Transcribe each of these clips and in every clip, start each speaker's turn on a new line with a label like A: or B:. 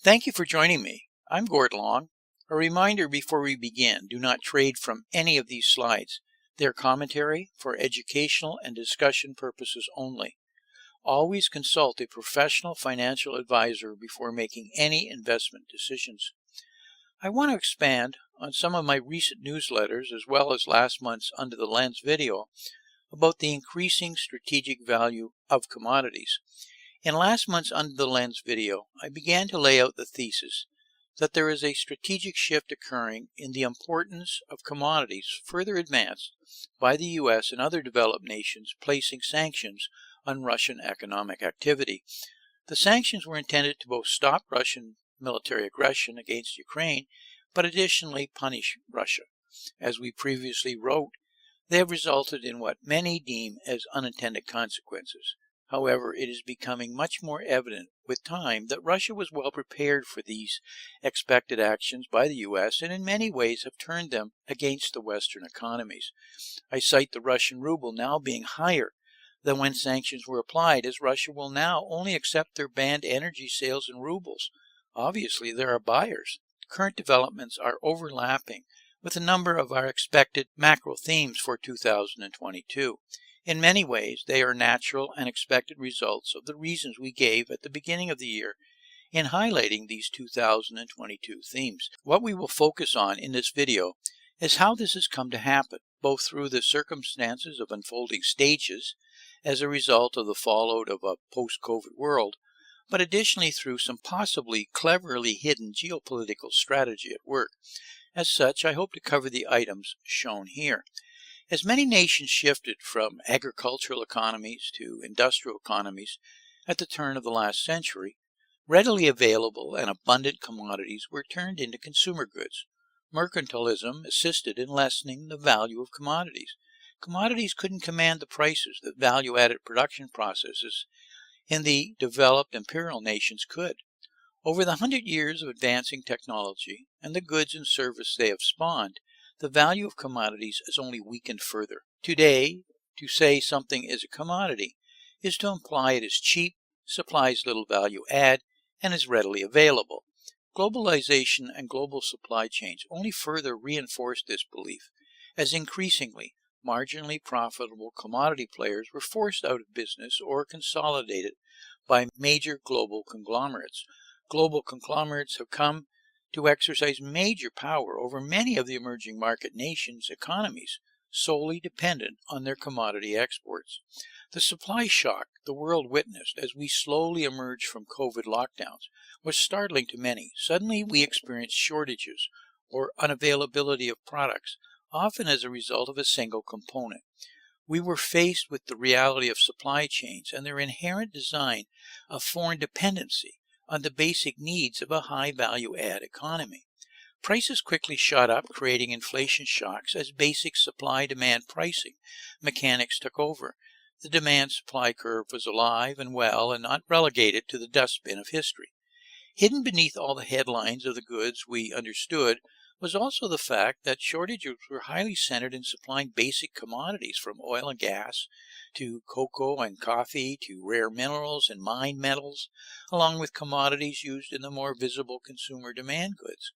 A: Thank you for joining me. I'm Gord Long. A reminder before we begin, do not trade from any of these slides. They're commentary for educational and discussion purposes only. Always consult a professional financial advisor before making any investment decisions. I want to expand on some of my recent newsletters as well as last month's Under the Lens video about the increasing strategic value of commodities. In last month's Under the Lens video, I began to lay out the thesis that there is a strategic shift occurring in the importance of commodities further advanced by the U.S. and other developed nations placing sanctions on Russian economic activity. The sanctions were intended to both stop Russian military aggression against Ukraine, but additionally punish Russia. As we previously wrote, they have resulted in what many deem as unintended consequences. However, it is becoming much more evident with time that Russia was well prepared for these expected actions by the U.S. and in many ways have turned them against the Western economies. I cite the Russian ruble now being higher than when sanctions were applied, as Russia will now only accept their banned energy sales in rubles. Obviously, there are buyers. Current developments are overlapping with a number of our expected macro themes for 2022. In many ways, they are natural and expected results of the reasons we gave at the beginning of the year in highlighting these 2022 themes. What we will focus on in this video is how this has come to happen, both through the circumstances of unfolding stages as a result of the fallout of a post-COVID world, but additionally through some possibly cleverly hidden geopolitical strategy at work. As such, I hope to cover the items shown here. As many nations shifted from agricultural economies to industrial economies at the turn of the last century, readily available and abundant commodities were turned into consumer goods. Mercantilism assisted in lessening the value of commodities. Commodities couldn't command the prices that value-added production processes in the developed imperial nations could. Over the 100 years of advancing technology and the goods and services they have spawned, the value of commodities has only weakened further. Today, to say something is a commodity is to imply it is cheap, supplies little value add, and is readily available. Globalization and global supply chains only further reinforced this belief, as increasingly marginally profitable commodity players were forced out of business or consolidated by major global conglomerates. Global conglomerates have come to exercise major power over many of the emerging market nations' economies, solely dependent on their commodity exports. The supply shock the world witnessed as we slowly emerged from COVID lockdowns was startling to many. Suddenly we experienced shortages or unavailability of products, often as a result of a single component. We were faced with the reality of supply chains and their inherent design of foreign dependency on the basic needs of a high value-add economy. Prices quickly shot up, creating inflation shocks as basic supply-demand pricing mechanics took over. The demand-supply curve was alive and well and not relegated to the dustbin of history. Hidden beneath all the headlines of the goods we understood was also the fact that shortages were highly centered in supplying basic commodities from oil and gas to cocoa and coffee to rare minerals and mined metals, along with commodities used in the more visible consumer demand goods.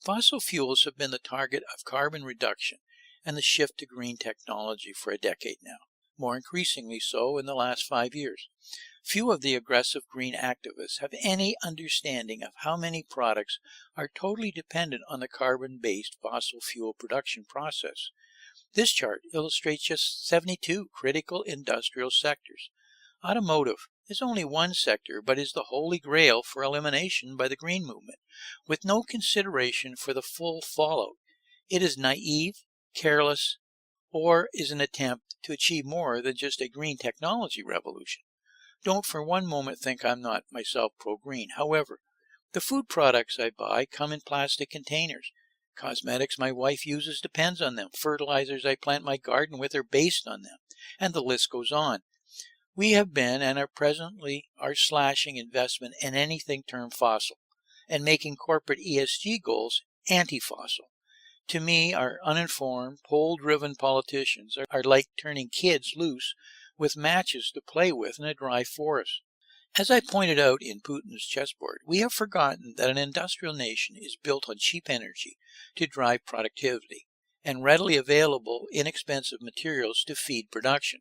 A: Fossil fuels have been the target of carbon reduction and the shift to green technology for a decade now, more increasingly so in the last 5 years. Few of the aggressive green activists have any understanding of how many products are totally dependent on the carbon-based fossil fuel production process. This chart illustrates just 72 critical industrial sectors. Automotive is only one sector, but is the holy grail for elimination by the green movement, with no consideration for the full fallout. It is naive, careless, or is an attempt to achieve more than just a green technology revolution. Don't for one moment think I'm not myself pro-green. However, the food products I buy come in plastic containers. Cosmetics my wife uses depends on them. Fertilizers I plant my garden with are based on them. And the list goes on. We have been and are presently slashing investment in anything termed fossil and making corporate ESG goals anti-fossil. To me, our uninformed, poll-driven politicians are like turning kids loose with matches to play with in a dry forest. As I pointed out in Putin's chessboard, we have forgotten that an industrial nation is built on cheap energy to drive productivity and readily available, inexpensive materials to feed production.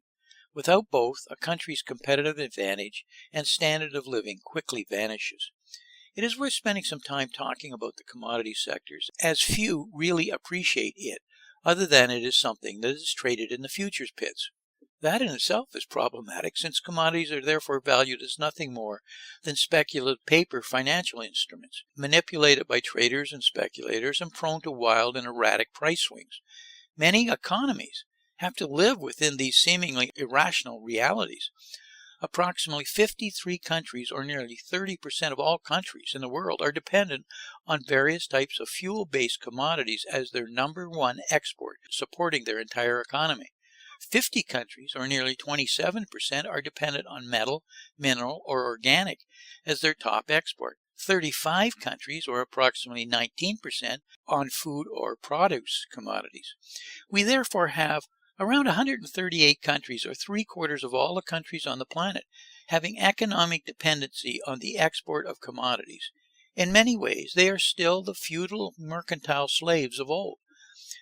A: Without both, a country's competitive advantage and standard of living quickly vanishes. It is worth spending some time talking about the commodity sectors, as few really appreciate it, other than it is something that is traded in the futures pits. That in itself is problematic, since commodities are therefore valued as nothing more than speculative paper financial instruments, manipulated by traders and speculators and prone to wild and erratic price swings. Many economies have to live within these seemingly irrational realities. Approximately 53 countries, or nearly 30% of all countries in the world, are dependent on various types of fuel-based commodities as their #1 export, supporting their entire economy. 50 countries, or nearly 27%, are dependent on metal, mineral, or organic as their top export. 35 countries, or approximately 19%, on food or produce commodities. We therefore have around 138 countries, or 3/4 of all the countries on the planet, having economic dependency on the export of commodities. In many ways, they are still the feudal mercantile slaves of old.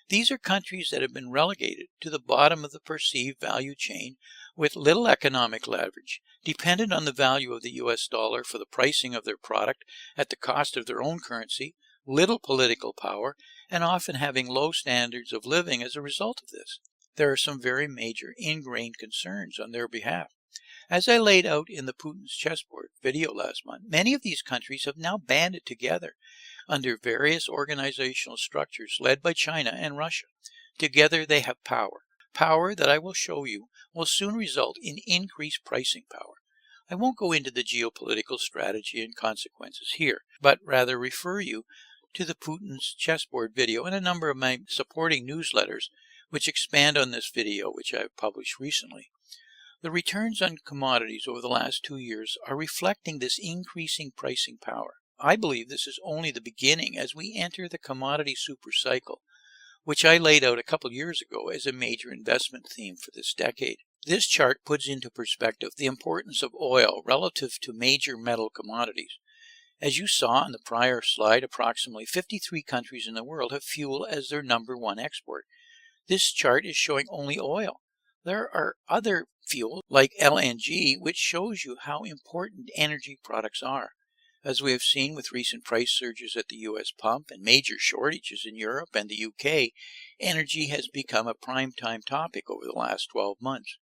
A: These are countries that have been relegated to the bottom of the perceived value chain with little economic leverage, dependent on the value of the US dollar for the pricing of their product at the cost of their own currency, little political power, and often having low standards of living as a result of this. There are some very major ingrained concerns on their behalf. As I laid out in the Putin's chessboard video last month, many of these countries have now banded together under various organizational structures led by China and Russia. Together they have power. Power that I will show you will soon result in increased pricing power. I won't go into the geopolitical strategy and consequences here, but rather refer you to the Putin's chessboard video and a number of my supporting newsletters which expand on this video, which I have published recently. The returns on commodities over the last 2 years are reflecting this increasing pricing power. I believe this is only the beginning as we enter the commodity super cycle, which I laid out a couple years ago as a major investment theme for this decade. This chart puts into perspective the importance of oil relative to major metal commodities. As you saw on the prior slide, approximately 53 countries in the world have fuel as their #1 export. This chart is showing only oil. There are other fuels like LNG, which shows you how important energy products are. As we have seen with recent price surges at the US pump and major shortages in Europe and the UK, energy has become a prime-time topic over the last 12 months.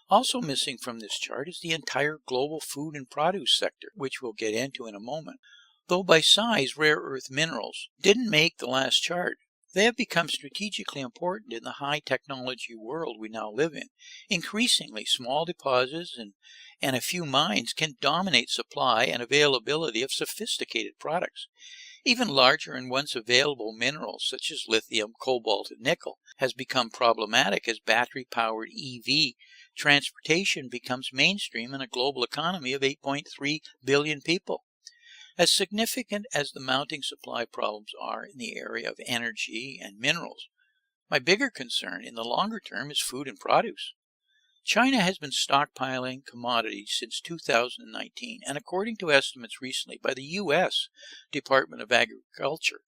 A: Also missing from this chart is the entire global food and produce sector, which we'll get into in a moment. Though by size rare earth minerals didn't make the last chart, they have become strategically important in the high technology world we now live in. Increasingly, small deposits and a few mines can dominate supply and availability of sophisticated products. Even larger and once available minerals such as lithium, cobalt, and nickel has become problematic as battery-powered EV transportation becomes mainstream in a global economy of 8.3 billion people. As significant as the mounting supply problems are in the area of energy and minerals, my bigger concern in the longer term is food and produce. China has been stockpiling commodities since 2019, and according to estimates recently by the U.S. Department of Agriculture,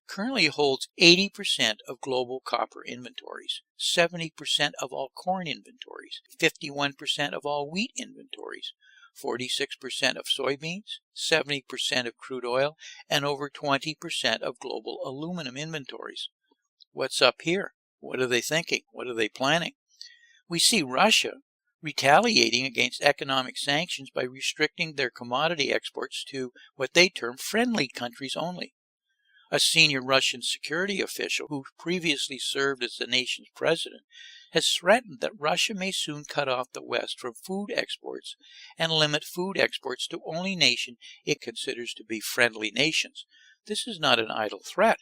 A: currently holds 80% of global copper inventories, 70% of all corn inventories, 51% of all wheat inventories, 46% of soybeans, 70% of crude oil, and over 20% of global aluminum inventories. What's up here? What are they thinking? What are they planning? We see Russia retaliating against economic sanctions by restricting their commodity exports to what they term friendly countries only. A senior Russian security official who previously served as the nation's president has threatened that Russia may soon cut off the West from food exports and limit food exports to only nations it considers to be friendly nations. This is not an idle threat.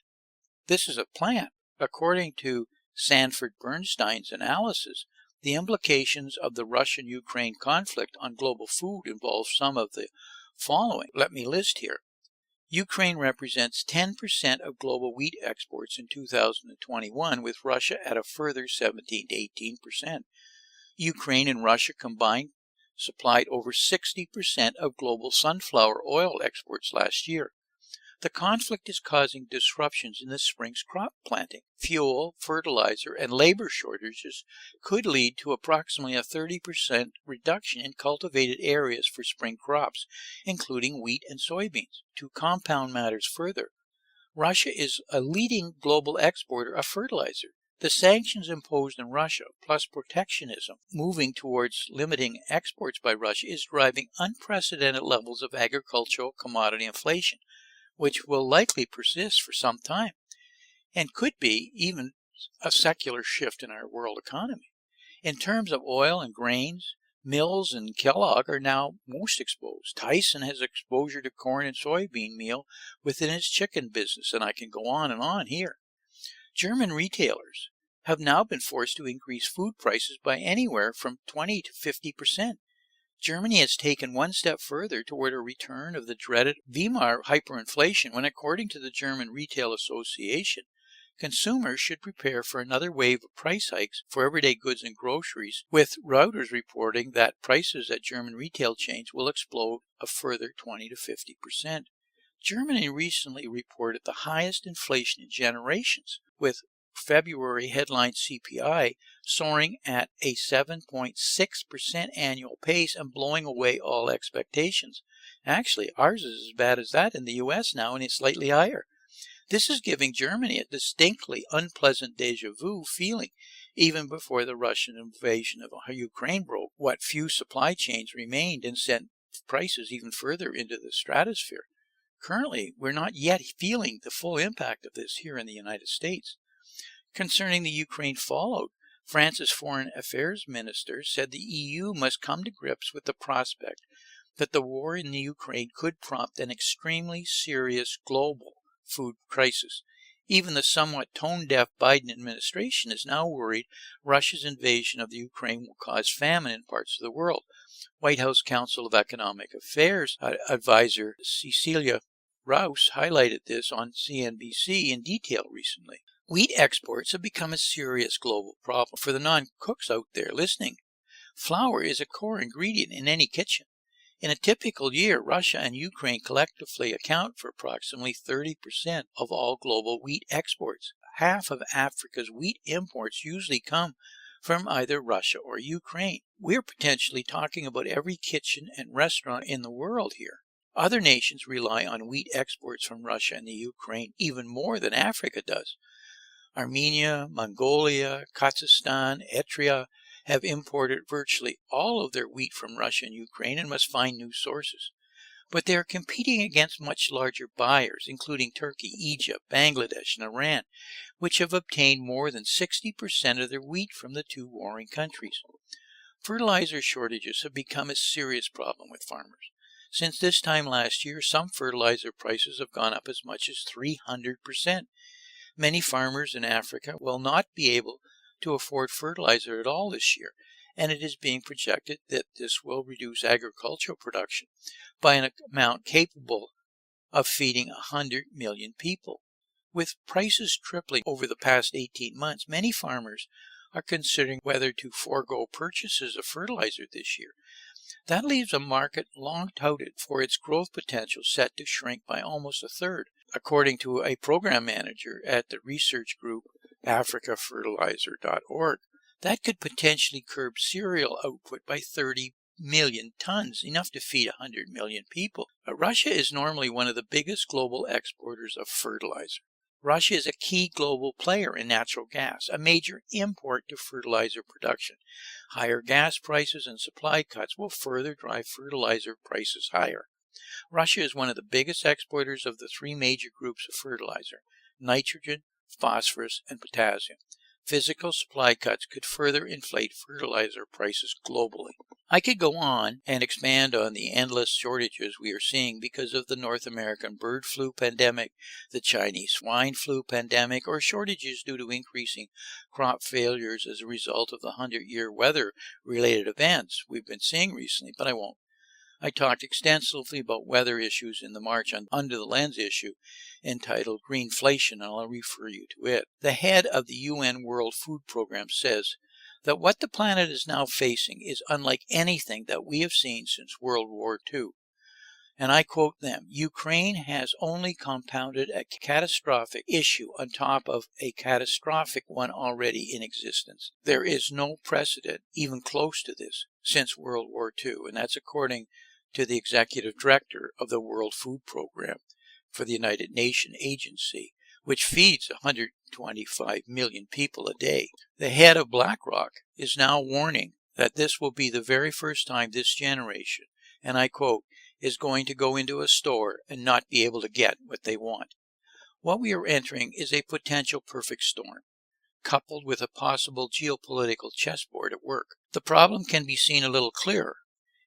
A: This is a plan. According to Sanford Bernstein's analysis, the implications of the Russian-Ukraine conflict on global food involve some of the following. Let me list here. Ukraine represents 10% of global wheat exports in 2021, with Russia at a further 17 to 18%. Ukraine and Russia combined supplied over 60% of global sunflower oil exports last year. The conflict is causing disruptions in the spring's crop planting. Fuel, fertilizer, and labor shortages could lead to approximately a 30% reduction in cultivated areas for spring crops, including wheat and soybeans. To compound matters further, Russia is a leading global exporter of fertilizer. The sanctions imposed on Russia, plus protectionism moving towards limiting exports by Russia, is driving unprecedented levels of agricultural commodity inflation, which will likely persist for some time and could be even a secular shift in our world economy. In terms of oil and grains, Mills and Kellogg are now most exposed. Tyson has exposure to corn and soybean meal within its chicken business, and I can go on and on here. German retailers have now been forced to increase food prices by anywhere from 20 to 50%. Germany has taken one step further toward a return of the dreaded Weimar hyperinflation when, according to the German Retail Association, consumers should prepare for another wave of price hikes for everyday goods and groceries, with Reuters reporting that prices at German retail chains will explode a further 20 to 50%. Germany recently reported the highest inflation in generations, with February headline CPI soaring at a 7.6% annual pace and blowing away all expectations. Actually, ours is as bad as that in the US now, and it's slightly higher. This is giving Germany a distinctly unpleasant deja vu feeling, even before the Russian invasion of Ukraine broke what few supply chains remained and sent prices even further into the stratosphere. Currently, we're not yet feeling the full impact of this here in the United States. Concerning the Ukraine fallout, France's foreign affairs minister said the EU must come to grips with the prospect that the war in the Ukraine could prompt an extremely serious global food crisis. Even the somewhat tone-deaf Biden administration is now worried Russia's invasion of the Ukraine will cause famine in parts of the world. White House Council of Economic Affairs advisor Cecilia Rouse highlighted this on CNBC in detail recently. Wheat exports have become a serious global problem. For the non-cooks out there listening, flour is a core ingredient in any kitchen. In a typical year, Russia and Ukraine collectively account for approximately 30% of all global wheat exports. Half of Africa's wheat imports usually come from either Russia or Ukraine. We're potentially talking about every kitchen and restaurant in the world here. Other nations rely on wheat exports from Russia and the Ukraine even more than Africa does. Armenia, Mongolia, Kazakhstan, Eritrea have imported virtually all of their wheat from Russia and Ukraine and must find new sources. But they are competing against much larger buyers, including Turkey, Egypt, Bangladesh, and Iran, which have obtained more than 60% of their wheat from the two warring countries. Fertilizer shortages have become a serious problem with farmers. Since this time last year, some fertilizer prices have gone up as much as 300%. Many farmers in Africa will not be able to afford fertilizer at all this year, and it is being projected that this will reduce agricultural production by an amount capable of feeding 100 million people. With prices tripling over the past 18 months, many farmers are considering whether to forego purchases of fertilizer this year. That leaves a market long touted for its growth potential set to shrink by almost a third, according to a program manager at the research group africafertilizer.org. That could potentially curb cereal output by 30 million tons, enough to feed 100 million people. Russia is normally one of the biggest global exporters of fertilizer. Russia is a key global player in natural gas, a major import to fertilizer production. Higher gas prices and supply cuts will further drive fertilizer prices higher. Russia is one of the biggest exporters of the three major groups of fertilizer: nitrogen, phosphorus, and potassium. Physical supply cuts could further inflate fertilizer prices globally. I could go on and expand on the endless shortages we are seeing because of the North American bird flu pandemic, the Chinese swine flu pandemic, or shortages due to increasing crop failures as a result of the 100-year weather-related events we've been seeing recently, but I won't. I talked extensively about weather issues in the March Under the Lens issue entitled Greenflation, and I'll refer you to it. The head of the UN World Food Program says that what the planet is now facing is unlike anything that we have seen since World War II. And I quote them, Ukraine has only compounded a catastrophic issue on top of a catastrophic one already in existence. There is no precedent even close to this since World War II, and that's according to the executive director of the World Food Program for the United Nations Agency, which feeds 125 million people a day. The head of BlackRock is now warning that this will be the very first time this generation, and I quote, is going to go into a store and not be able to get what they want. What we are entering is a potential perfect storm, coupled with a possible geopolitical chessboard at work. The problem can be seen a little clearer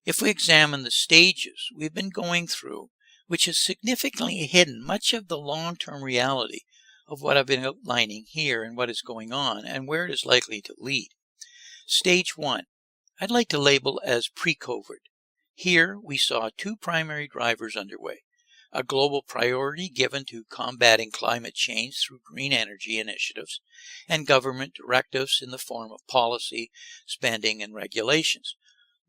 A: if we examine the stages we've been going through, which has significantly hidden much of the long-term reality of what I've been outlining here and what is going on and where it is likely to lead. Stage 1, I'd like to label as pre-COVID. Here we saw two primary drivers underway: a global priority given to combating climate change through green energy initiatives, and government directives in the form of policy, spending, and regulations.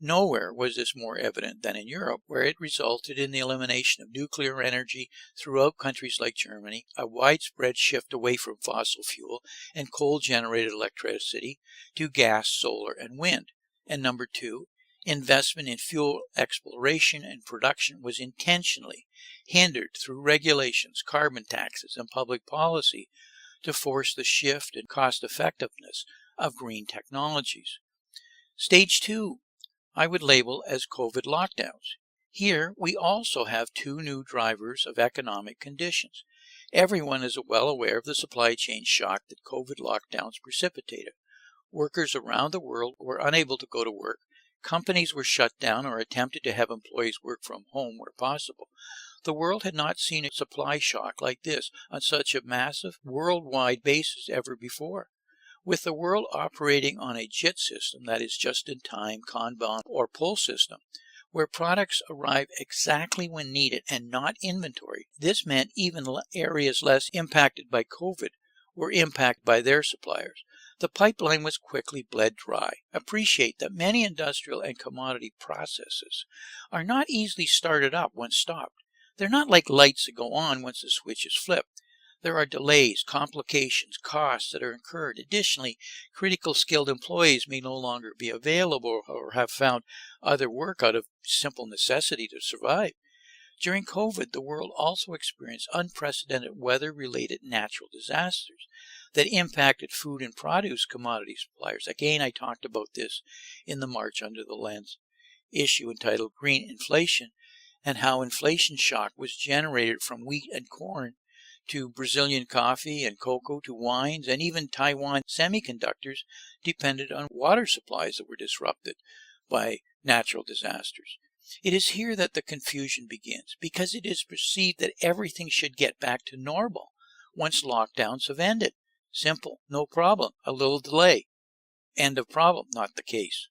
A: Nowhere was this more evident than in Europe, where it resulted in the elimination of nuclear energy throughout countries like Germany, a widespread shift away from fossil fuel and coal-generated electricity to gas, solar, and wind. And number two, investment in fuel exploration and production was intentionally hindered through regulations, carbon taxes, and public policy to force the shift in cost effectiveness of green technologies. Stage 2, I would label as COVID lockdowns. Here we also have two new drivers of economic conditions. Everyone is well aware of the supply chain shock that COVID lockdowns precipitated. Workers around the world were unable to go to work. Companies were shut down or attempted to have employees work from home where possible. The world had not seen a supply shock like this on such a massive worldwide basis ever before. With the world operating on a JIT system, that is just-in-time, Kanban, or pull system, where products arrive exactly when needed and not inventory, this meant even areas less impacted by COVID were impacted by their suppliers. The pipeline was quickly bled dry. Appreciate that many industrial and commodity processes are not easily started up once stopped. They're not like lights that go on once the switch is flipped. There are delays, complications, costs that are incurred. Additionally, critical skilled employees may no longer be available or have found other work out of simple necessity to survive. During COVID, the world also experienced unprecedented weather-related natural disasters that impacted food and produce commodity suppliers. Again, I talked about this in the March Under the Lens issue entitled Green Inflation, and how inflation shock was generated from wheat and corn to Brazilian coffee and cocoa to wines, and even Taiwan semiconductors depended on water supplies that were disrupted by natural disasters. It is here that the confusion begins, because it is perceived that everything should get back to normal once lockdowns have ended. Simple, no problem, a little delay. End of problem, not the case.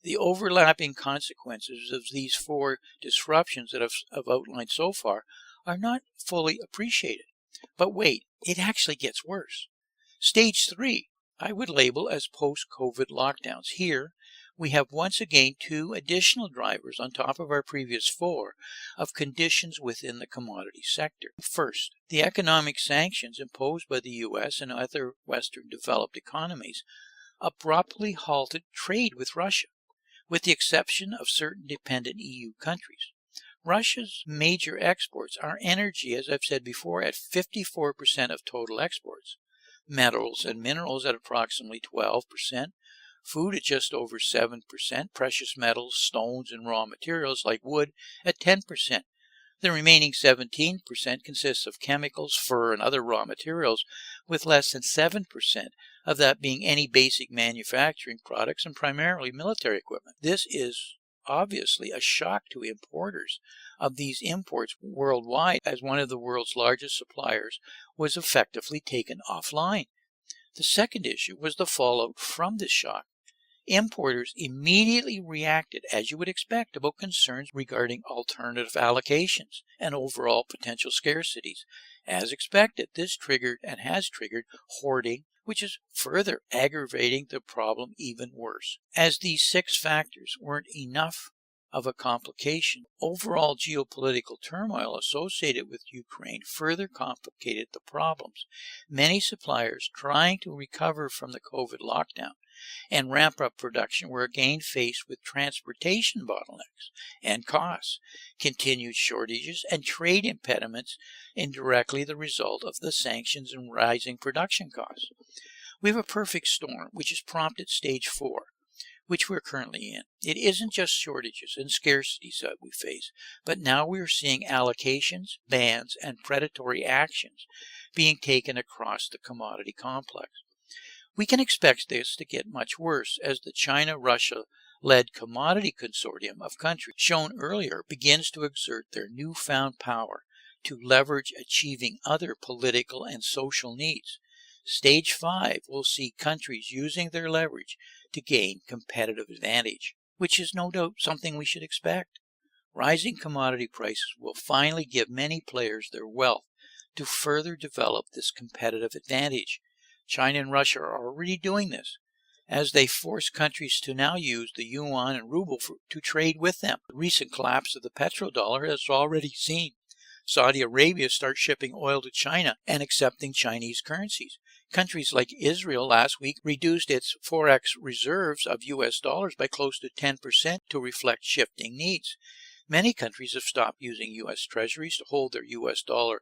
A: The overlapping consequences of these four disruptions that I've outlined so far are not fully appreciated. But wait, it actually gets worse. Stage 3, I would label as post-COVID lockdowns. Here, we have once again two additional drivers on top of our previous four of conditions within the commodity sector. First, the economic sanctions imposed by the U.S. and other Western developed economies abruptly halted trade with Russia, with the exception of certain dependent EU countries. Russia's major exports are energy, as I've said before, at 54% of total exports, metals and minerals at approximately 12%, food at just over 7%, precious metals, stones, and raw materials like wood at 10%. The remaining 17% consists of chemicals, fur, and other raw materials, with less than 7% of that being any basic manufacturing products and primarily military equipment. This is obviously a shock to importers of these imports worldwide, as one of the world's largest suppliers was effectively taken offline. The second issue was the fallout from this shock. Importers immediately reacted, as you would expect, about concerns regarding alternative allocations and overall potential scarcities. As expected, this triggered and has triggered hoarding, which is further aggravating the problem even worse. As these 6 factors weren't enough of a complication, overall geopolitical turmoil associated with Ukraine further complicated the problems. Many suppliers trying to recover from the COVID lockdown and ramp up production were again faced with transportation bottlenecks and costs, continued shortages, and trade impediments, indirectly the result of the sanctions and rising production costs. We have a perfect storm, which has prompted stage 4, which we're currently in. It isn't just shortages and scarcities that we face, but now we're seeing allocations, bans, and predatory actions being taken across the commodity complex. We can expect this to get much worse as the China-Russia-led commodity consortium of countries shown earlier begins to exert their newfound power to leverage achieving other political and social needs. Stage 5 will see countries using their leverage to gain competitive advantage, which is no doubt something we should expect. Rising commodity prices will finally give many players their wealth to further develop this competitive advantage. China and Russia are already doing this, as they force countries to now use the yuan and ruble to trade with them. The recent collapse of the petrodollar has already seen Saudi Arabia start shipping oil to China and accepting Chinese currencies. Countries like Israel last week reduced its forex reserves of US dollars by close to 10% to reflect shifting needs. Many countries have stopped using US treasuries to hold their US dollar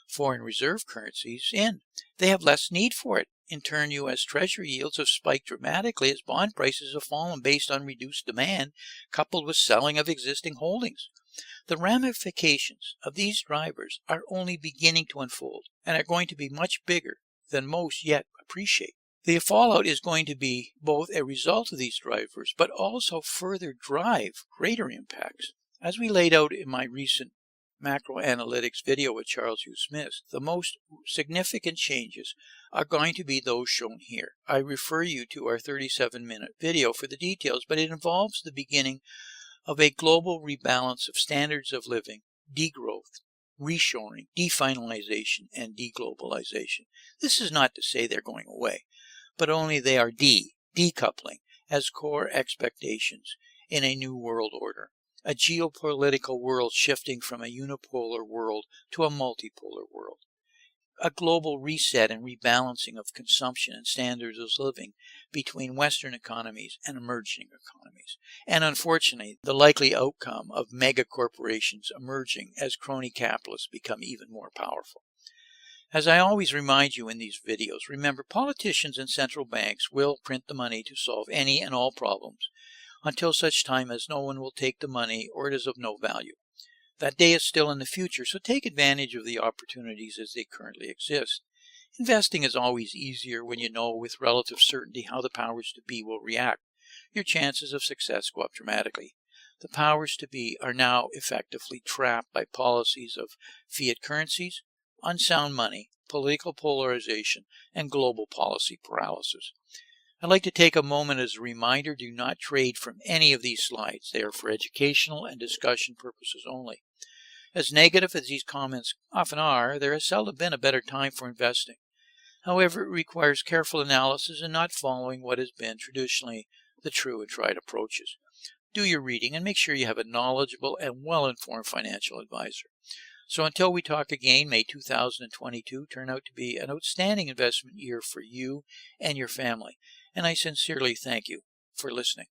A: foreign reserve currencies in. They have less need for it. In turn, U.S. Treasury yields have spiked dramatically as bond prices have fallen based on reduced demand, coupled with selling of existing holdings. The ramifications of these drivers are only beginning to unfold and are going to be much bigger than most yet appreciate. The fallout is going to be both a result of these drivers, but also further drive greater impacts. As we laid out in my recent macroanalytics video with Charles U. Smith, the most significant changes are going to be those shown here. I refer you to our 37-minute video for the details, but it involves the beginning of a global rebalance of standards of living, degrowth, reshoring, definalization, and deglobalization. This is not to say they're going away, but only they are decoupling as core expectations in a new world order. A geopolitical world shifting from a unipolar world to a multipolar world. A global reset and rebalancing of consumption and standards of living between Western economies and emerging economies. And unfortunately, the likely outcome of mega corporations emerging as crony capitalists become even more powerful. As I always remind you in these videos, remember, politicians and central banks will print the money to solve any and all problems, until such time as no one will take the money or it is of no value. That day is still in the future, so take advantage of the opportunities as they currently exist. Investing is always easier when you know with relative certainty how the powers to be will react. Your chances of success go up dramatically. The powers to be are now effectively trapped by policies of fiat currencies, unsound money, political polarization, and global policy paralysis. I'd like to take a moment as a reminder, do not trade from any of these slides. They are for educational and discussion purposes only. As negative as these comments often are, there has seldom been a better time for investing. However, it requires careful analysis and not following what has been traditionally the true and tried approaches. Do your reading and make sure you have a knowledgeable and well-informed financial advisor. So until we talk again, may 2022 turn out to be an outstanding investment year for you and your family. And I sincerely thank you for listening.